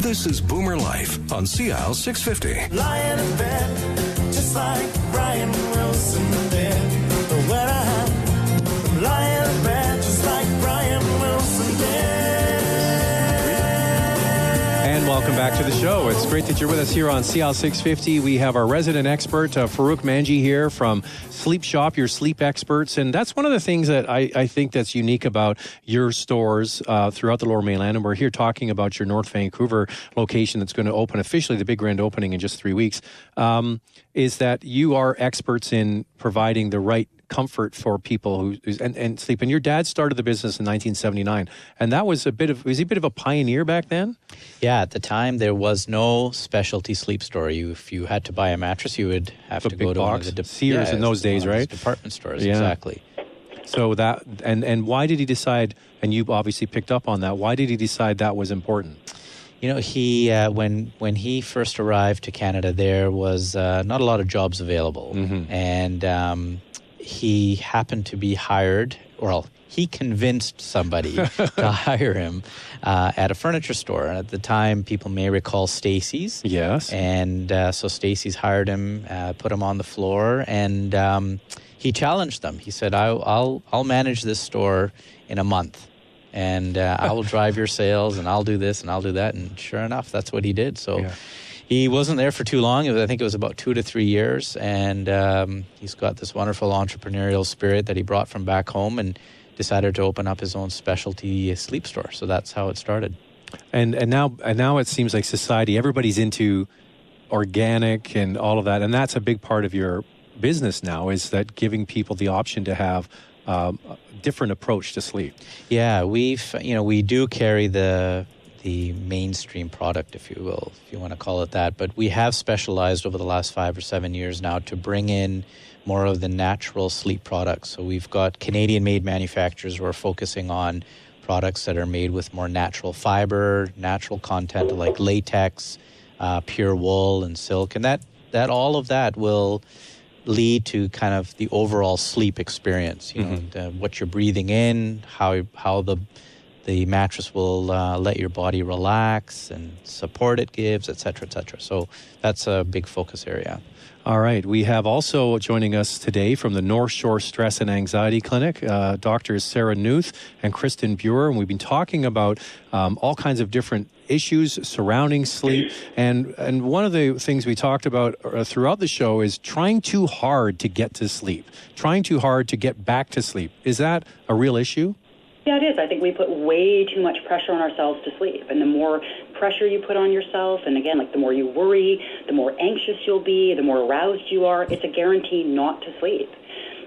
This is Boomer Life on CL 650. Lying in bed, just like Brian Wilson did. But when I'm lying in bed, just like Brian Wilson did. And welcome back to the show. It's great that you're with us here on CL 650. We have our resident expert, Farouk Manji, here from SleepShop, your sleep experts. And that's one of the things that I think that's unique about your stores throughout the Lower Mainland. And we're here talking about your North Vancouver location that's going to open officially, the big grand opening in just 3 weeks, is that you are experts in providing the right comfort for people and sleep. And your dad started the business in 1979, and that was was he a bit of a pioneer back then? Yeah, at the time there was no specialty sleep store. If you had to buy a mattress, you would have to go to one of the Sears in those days, right? Department stores, yeah. Exactly. So that and why did he decide? And you obviously picked up on that. Why did he decide that was important? You know, he when he first arrived to Canada, there was not a lot of jobs available, and he happened to be hired. Well, he convinced somebody to hire him at a furniture store. And at the time, people may recall Stacy's. Yes. And so Stacy's hired him, put him on the floor, and he challenged them. He said, "I'll manage this store in a month, and I will drive your sales, and I'll do this, and I'll do that." And sure enough, that's what he did. So. Yeah. He wasn't there for too long. I think it was about 2 to 3 years. And he's got this wonderful entrepreneurial spirit that he brought from back home and decided to open up his own specialty sleep store. So that's how it started. And now it seems like society, everybody's into organic and all of that. And that's a big part of your business now, is that giving people the option to have a different approach to sleep. Yeah, we do carry the mainstream product, if you will, if you want to call it that. But we have specialized over the last 5 or 7 years now to bring in more of the natural sleep products. So we've got Canadian-made manufacturers who are focusing on products that are made with more natural fiber, natural content like latex, pure wool and silk. And that all of that will lead to kind of the overall sleep experience, you know, what you're breathing in, how the mattress will let your body relax and support it gives, et cetera, et cetera. So that's a big focus area. All right. We have also joining us today from the North Shore Stress and Anxiety Clinic, Drs. Sarah Newth and Kristen Buer. And we've been talking about all kinds of different issues surrounding sleep. And one of the things we talked about throughout the show is trying too hard to get to sleep, trying too hard to get back to sleep. Is that a real issue? Yeah, it is. I think we put way too much pressure on ourselves to sleep. And the more pressure you put on yourself, and again, like the more you worry, the more anxious you'll be, the more aroused you are, it's a guarantee not to sleep.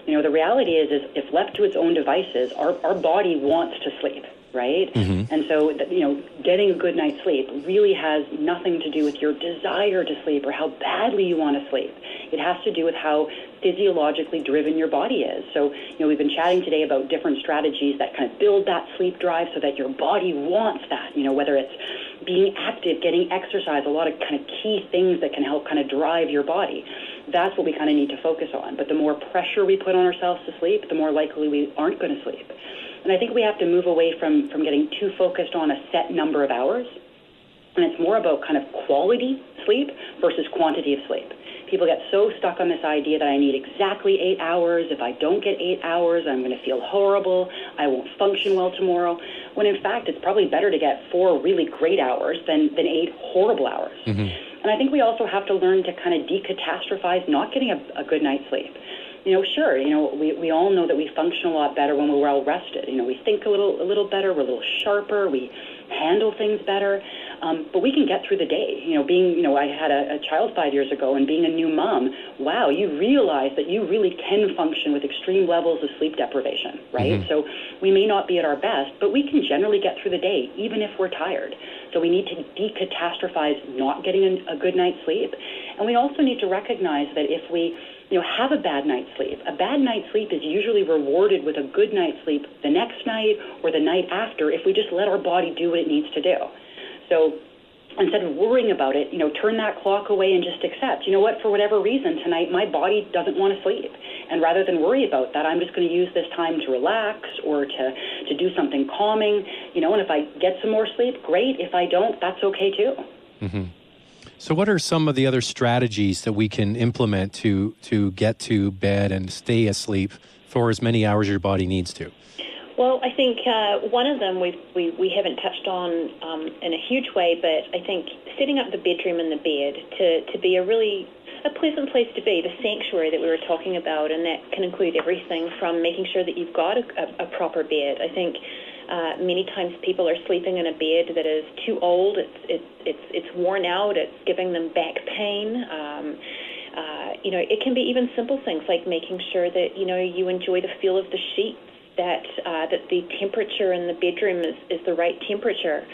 You know, the reality is if left to its own devices, our body wants to sleep, right? And so, you know, getting a good night's sleep really has nothing to do with your desire to sleep or how badly you want to sleep. It has to do with how physiologically driven your body is. So, you know, we've been chatting today about different strategies that kind of build that sleep drive so that your body wants that, you know, whether it's being active, getting exercise, a lot of kind of key things that can help kind of drive your body. That's what we kind of need to focus on. But the more pressure we put on ourselves to sleep, the more likely we aren't going to sleep. And I think we have to move away from getting too focused on a set number of hours. And it's more about kind of quality sleep versus quantity of sleep. People get so stuck on this idea that I need exactly 8 hours. If I don't get 8 hours, I'm going to feel horrible. I won't function well tomorrow. When in fact, it's probably better to get 4 really great hours than 8 horrible hours. And I think we also have to learn to kind of decatastrophize not getting a good night's sleep. You know, sure, you know, we all know that we function a lot better when we're well rested. You know, we think a little better, we're a little sharper, we handle things better. But we can get through the day. You know, I had a child 5 years ago, and being a new mom, wow, you realize that you really can function with extreme levels of sleep deprivation, right? So we may not be at our best, but we can generally get through the day, even if we're tired. So we need to decatastrophize not getting a good night's sleep. And we also need to recognize that if we, you know, have a bad night's sleep is usually rewarded with a good night's sleep the next night or the night after if we just let our body do what it needs to do. So instead of worrying about it, turn that clock away and just accept, you know what, for whatever reason tonight, my body doesn't want to sleep. And rather than worry about that, I'm just going to use this time to relax or to do something calming, and if I get some more sleep, great. If I don't, that's okay too. Mm-hmm. So what are some of the other strategies that we can implement to get to bed and stay asleep for as many hours your body needs to? Well, I think one of them we haven't touched on in a huge way, but I think setting up the bedroom and the bed to be a pleasant place to be, the sanctuary that we were talking about, and that can include everything from making sure that you've got a proper bed. I think many times people are sleeping in a bed that is too old. It's worn out. It's giving them back pain. It can be even simple things like making sure that you enjoy the feel of the sheets, that the temperature in the bedroom is the right temperature.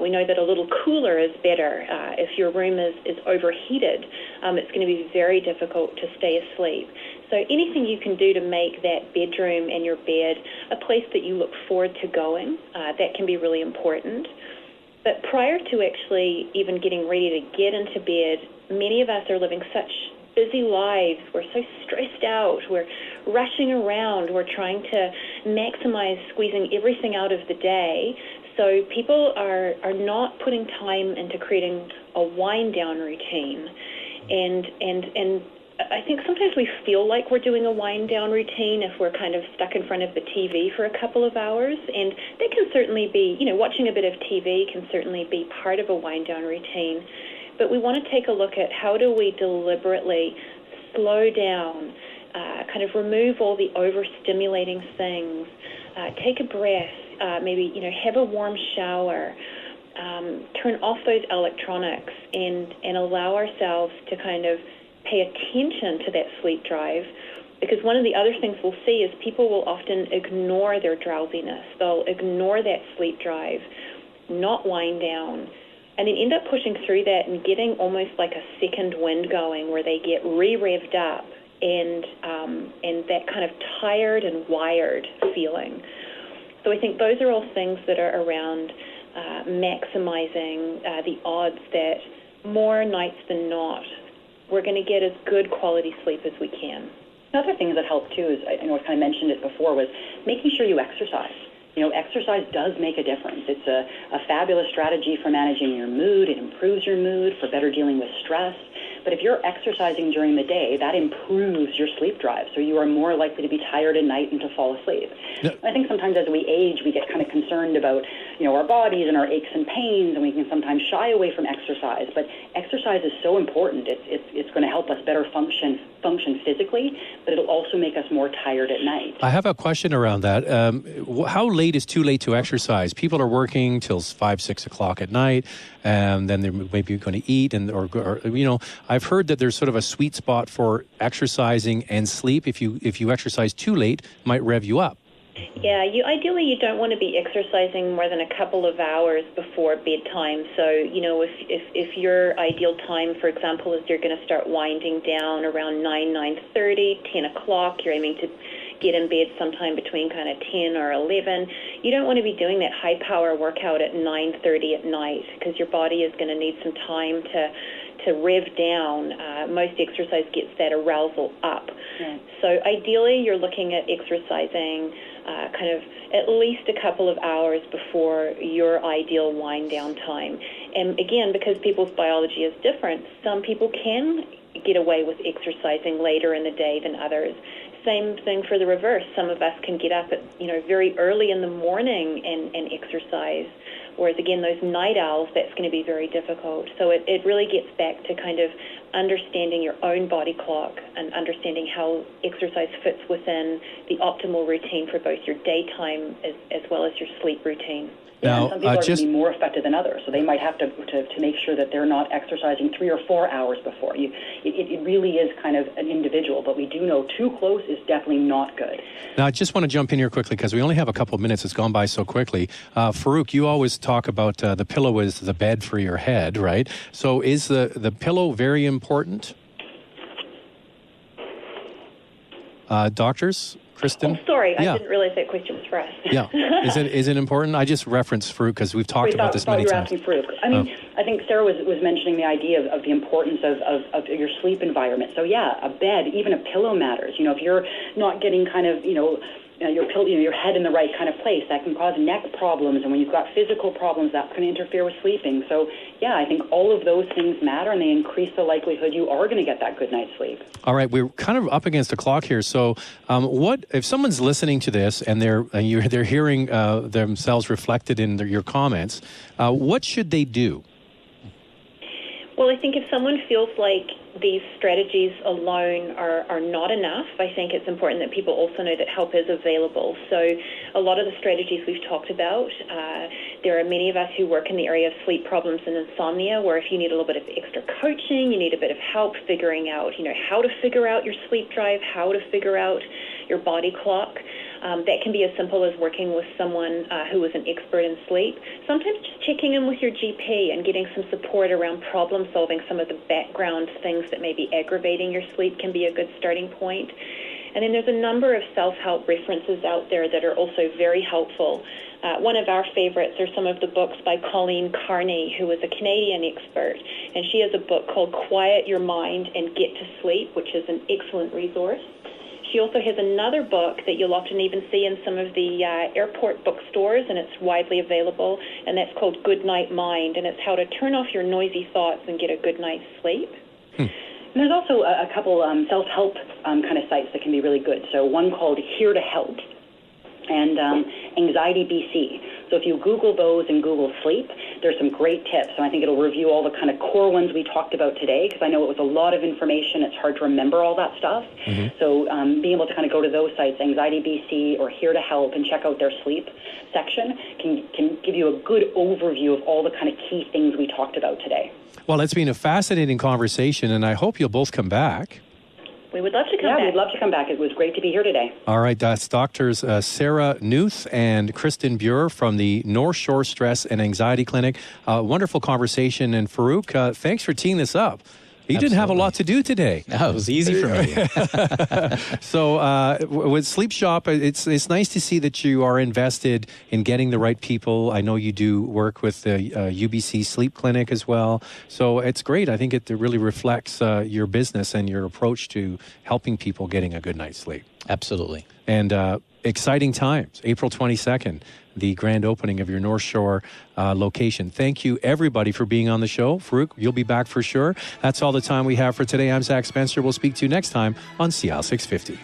We know that a little cooler is better. If your room is overheated, it's going to be very difficult to stay asleep. So anything you can do to make that bedroom and your bed a place that you look forward to going, that can be really important. But prior to actually even getting ready to get into bed, many of us are living such busy lives. We're so stressed out. We're rushing around. We're trying to maximize squeezing everything out of the day. So people are not putting time into creating a wind-down routine. And I think sometimes we feel like we're doing a wind-down routine if we're kind of stuck in front of the TV for a couple of hours. And that can certainly be, watching a bit of TV can certainly be part of a wind-down routine. But we want to take a look at how do we deliberately slow down, kind of remove all the overstimulating things, take a breath, maybe, have a warm shower, turn off those electronics and allow ourselves to kind of pay attention to that sleep drive. Because one of the other things we'll see is people will often ignore their drowsiness. They'll ignore that sleep drive, not wind down, and then end up pushing through that and getting almost like a second wind going where they get re-revved up and that kind of tired and wired feeling. So I think those are all things that are around maximizing the odds that more nights than not we're going to get as good quality sleep as we can. Another thing that helped too is, I know I kind of mentioned it before, was making sure you exercise. Exercise does make a difference. It's a fabulous strategy for managing your mood. It improves your mood, for better dealing with stress. But if you're exercising during the day, that improves your sleep drive. So you are more likely to be tired at night and to fall asleep. Yep. I think sometimes as we age, we get kind of concerned about, our bodies and our aches and pains, and we can sometimes shy away from exercise. But exercise is so important. It's going to help us better function physically, but it'll also make us more tired at night. I have a question around that. How late is too late to exercise? People are working till 5, 6 o'clock at night, and then they're maybe going to eat, or I've heard that there's sort of a sweet spot for exercising and sleep. If you exercise too late, it might rev you up. Yeah, ideally you don't want to be exercising more than a couple of hours before bedtime. So, if your ideal time, for example, is you're going to start winding down around 9:30, 10 o'clock, you're aiming to get in bed sometime between kind of 10 or 11. You don't want to be doing that high-power workout at 9:30 at night because your body is going to need some time to rev down. Most exercise gets that arousal up. Yeah. So ideally you're looking at exercising kind of at least a couple of hours before your ideal wind down time. And again, because people's biology is different, some people can get away with exercising later in the day than others. Same thing for the reverse. Some of us can get up at very early in the morning and exercise. Whereas, again, those night owls, that's going to be very difficult. So it really gets back to kind of understanding your own body clock and understanding how exercise fits within the optimal routine for both your daytime as well as your sleep routine. Now, some people are going to be more affected than others, so they might have to make sure that they're not exercising 3 or 4 hours before. It really is kind of an individual, but we do know too close is definitely not good. Now, I just want to jump in here quickly because we only have a couple of minutes. It's gone by so quickly. Farooq, you always talk about the pillow is the bed for your head, right? So is the pillow very important? Doctors? Kristen? Oh, sorry, Yeah. I didn't realize that question was for us. Yeah. Is it important? I just referenced Farouk because we've talked about this many you were times. asking Farouk. I mean, I think Sarah was mentioning the idea of the importance of your sleep environment. So yeah, a bed, even a pillow matters. You know, if you're not getting kind of, your head in the right kind of place, that can cause neck problems, and when you've got physical problems, that's going to interfere with sleeping. So yeah, I think all of those things matter, and they increase the likelihood you are going to get that good night's sleep. All right, we're kind of up against the clock here. So, what if someone's listening to this and they're hearing themselves reflected in your comments? What should they do? Well, I think if someone feels like these strategies alone are not enough, I think it's important that people also know that help is available. So a lot of the strategies we've talked about, there are many of us who work in the area of sleep problems and insomnia, where if you need a little bit of extra coaching, you need a bit of help figuring out, how to figure out your sleep drive, how to figure out your body clock. That can be as simple as working with someone who is an expert in sleep. Sometimes just checking in with your GP and getting some support around problem solving some of the background things that may be aggravating your sleep can be a good starting point. And then there's a number of self-help references out there that are also very helpful. One of our favorites are some of the books by Colleen Carney, who is a Canadian expert, and she has a book called Quiet Your Mind and Get to Sleep, which is an excellent resource. She also has another book that you'll often even see in some of the airport bookstores, and it's widely available, and that's called Good Night Mind, and it's how to turn off your noisy thoughts and get a good night's sleep. And there's also a couple self-help kind of sites that can be really good. So one called Here to Help and Anxiety BC. So if you Google those and Google sleep, there's some great tips, and I think it'll review all the kind of core ones we talked about today, because I know it was a lot of information. It's hard to remember all that stuff. So being able to kind of go to those sites, Anxiety BC or Here to Help, and check out their sleep section can give you a good overview of all the kind of key things we talked about today. Well, it's been a fascinating conversation, and I hope you'll both come back. We would love to come back. Yeah, we'd love to come back. It was great to be here today. All right, that's Doctors Sarah Newth and Kristen Buer from the North Shore Stress and Anxiety Clinic. Wonderful conversation. And Farouk, thanks for teeing this up. You didn't have a lot to do today. No, it was easy for me. So with SleepShop, it's nice to see that you are invested in getting the right people. I know you do work with the UBC Sleep Clinic as well. So it's great. I think it really reflects your business and your approach to helping people getting a good night's sleep. Absolutely. And exciting times, April 22nd, the grand opening of your North Shore location. Thank you, everybody, for being on the show. Farouk, you'll be back for sure. That's all the time we have for today. I'm Zach Spencer. We'll speak to you next time on CL 650.